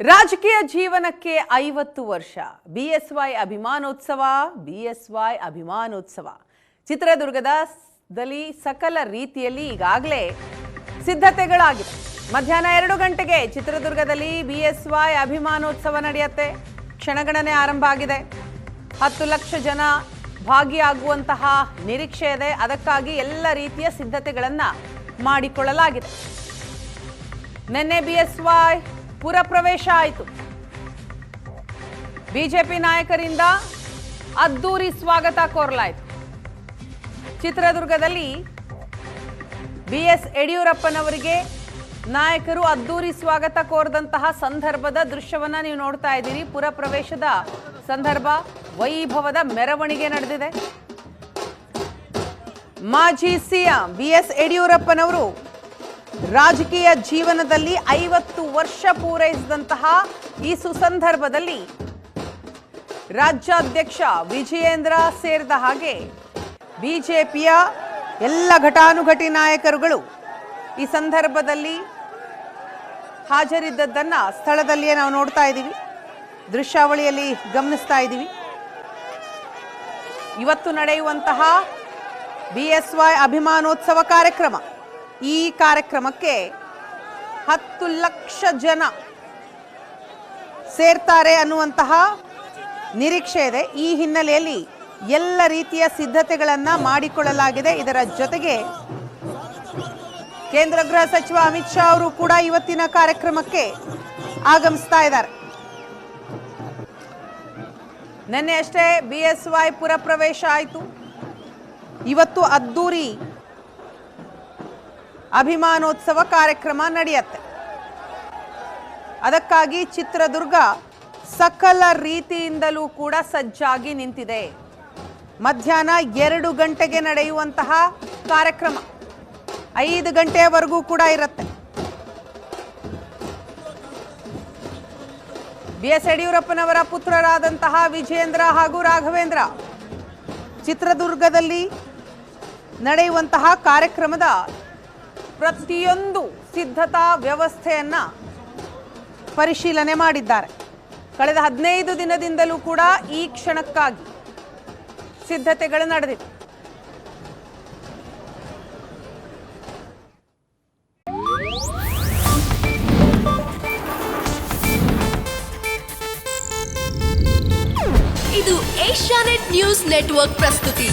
ರಾಜಕೀಯ ಜೀವನಕ್ಕೆ 50 ವರ್ಷ ಬಿಎಸ್ವೈ ಅಭಿಮಾನೋತ್ಸವ ಚಿತ್ರದುರ್ಗದಲ್ಲಿ ಸಕಲ ರೀತಿಯಲ್ಲಿ ಈಗಾಗಲೇ ಸಿದ್ಧತೆಗಳಾಗಿದೆ. ಮಧ್ಯಾಹ್ನ 2 ಗಂಟೆಗೆ ಚಿತ್ರದುರ್ಗದಲ್ಲಿ ಬಿಎಸ್ವೈ ಅಭಿಮಾನೋತ್ಸವ ನಡೆಯುತ್ತೆ. ಕ್ಷಣಗಣನೆ ಆರಂಭ ಆಗಿದೆ. 10 ಲಕ್ಷ ಜನ ಭಾಗಿಯಾಗುವಂತಹ ನಿರೀಕ್ಷೆ ಇದೆ. ಅದಕ್ಕಾಗಿ ಎಲ್ಲ ರೀತಿಯ ಸಿದ್ಧತೆಗಳನ್ನು ಮಾಡಿಕೊಳ್ಳಲಾಗಿದೆ. ನಿನ್ನೆ ಬಿಎಸ್ವೈ ಪುರ ಪ್ರವೇಶ ಆಯಿತು. ಬಿಜೆಪಿ ನಾಯಕರಿಂದ ಅದ್ದೂರಿ ಸ್ವಾಗತ ಕೋರಲಾಯಿತು. ಚಿತ್ರದುರ್ಗದಲ್ಲಿ ಬಿಎಸ್ ಯಡಿಯೂರಪ್ಪನವರಿಗೆ ನಾಯಕರು ಅದ್ದೂರಿ ಸ್ವಾಗತ ಕೋರಿದಂತಹ ಸಂದರ್ಭದ ದೃಶ್ಯವನ್ನ ನೀವು ನೋಡ್ತಾ ಇದ್ದೀರಿ. ಪುರ ಪ್ರವೇಶದ ಸಂದರ್ಭ ವೈಭವದ ಮೆರವಣಿಗೆ ನಡೆದಿದೆ. ಮಾಜಿ ಸಿಎಂ ಬಿಎಸ್ ಯಡಿಯೂರಪ್ಪನವರು ರಾಜಕೀಯ ಜೀವನದಲ್ಲಿ 50 ವರ್ಷ ಪೂರೈಸಿದಂತಹ ಈ ಸುಸಂದರ್ಭದಲ್ಲಿ ರಾಜ್ಯಾಧ್ಯಕ್ಷ ವಿಜಯೇಂದ್ರ ಸೇರಿದ ಹಾಗೆ ಬಿಜೆಪಿಯ ಎಲ್ಲ ಘಟಾನುಘಟಿ ನಾಯಕರುಗಳು ಈ ಸಂದರ್ಭದಲ್ಲಿ ಹಾಜರಿದ್ದದ್ದನ್ನ ಸ್ಥಳದಲ್ಲಿಯೇ ನಾವು ನೋಡ್ತಾ ಇದ್ದೀವಿ, ದೃಶ್ಯಾವಳಿಯಲ್ಲಿ ಗಮನಿಸ್ತಾ ಇದ್ದೀವಿ. ಇವತ್ತು ನಡೆಯುವಂತಹ ಬಿಎಸ್ವೈ ಅಭಿಮಾನೋತ್ಸವ ಕಾರ್ಯಕ್ರಮ, ಈ ಕಾರ್ಯಕ್ರಮಕ್ಕೆ 10 ಲಕ್ಷ ಜನ ಸೇರ್ತಾರೆ ಅನ್ನುವಂತಹ ನಿರೀಕ್ಷೆ ಇದೆ. ಈ ಹಿನ್ನೆಲೆಯಲ್ಲಿ ಎಲ್ಲ ರೀತಿಯ ಸಿದ್ಧತೆಗಳನ್ನು ಮಾಡಿಕೊಳ್ಳಲಾಗಿದೆ. ಇದರ ಜೊತೆಗೆ ಕೇಂದ್ರ ಗೃಹ ಸಚಿವ ಅಮಿತ್ ಶಾ ಅವರು ಕೂಡ ಇವತ್ತಿನ ಕಾರ್ಯಕ್ರಮಕ್ಕೆ ಆಗಮಿಸ್ತಾ ಇದ್ದಾರೆ. ನಿನ್ನೆ ಅಷ್ಟೇ ಬಿಎಸ್ವೈ ಪುರ ಪ್ರವೇಶ ಆಯಿತು. ಇವತ್ತು ಅದ್ದೂರಿ ಅಭಿಮಾನೋತ್ಸವ ಕಾರ್ಯಕ್ರಮ ನಡೆಯುತ್ತೆ. ಅದಕ್ಕಾಗಿ ಚಿತ್ರದುರ್ಗ ಸಕಲ ರೀತಿಯಿಂದಲೂ ಕೂಡ ಸಜ್ಜಾಗಿ ನಿಂತಿದೆ. ಮಧ್ಯಾಹ್ನ 2 ಗಂಟೆಗೆ ನಡೆಯುವಂತಹ ಕಾರ್ಯಕ್ರಮ 5 ಗಂಟೆಯವರೆಗೂ ಕೂಡ ಇರುತ್ತೆ. ಬಿಎಸ್ ಯಡಿಯೂರಪ್ಪನವರ ಪುತ್ರರಾದಂತಹ ವಿಜಯೇಂದ್ರ ಹಾಗೂ ರಾಘವೇಂದ್ರ ಚಿತ್ರದುರ್ಗದಲ್ಲಿ ನಡೆಯುವಂತಹ ಕಾರ್ಯಕ್ರಮದ ಪ್ರತಿಯೊಂದು ಸಿದ್ಧತಾ ವ್ಯವಸ್ಥೆಯನ್ನ ಪರಿಶೀಲನೆ ಮಾಡಿದ್ದಾರೆ. ಕಳೆದ 15 ದಿನದಿಂದಲೂ ಕೂಡ ಈ ಕ್ಷಣಕ್ಕಾಗಿ ಸಿದ್ಧತೆಗಳು ನಡೆದಿವೆ. ಇದು ಏಷ್ಯಾನೆಟ್ ನ್ಯೂಸ್ ನೆಟ್ವರ್ಕ್ ಪ್ರಸ್ತುತಿ.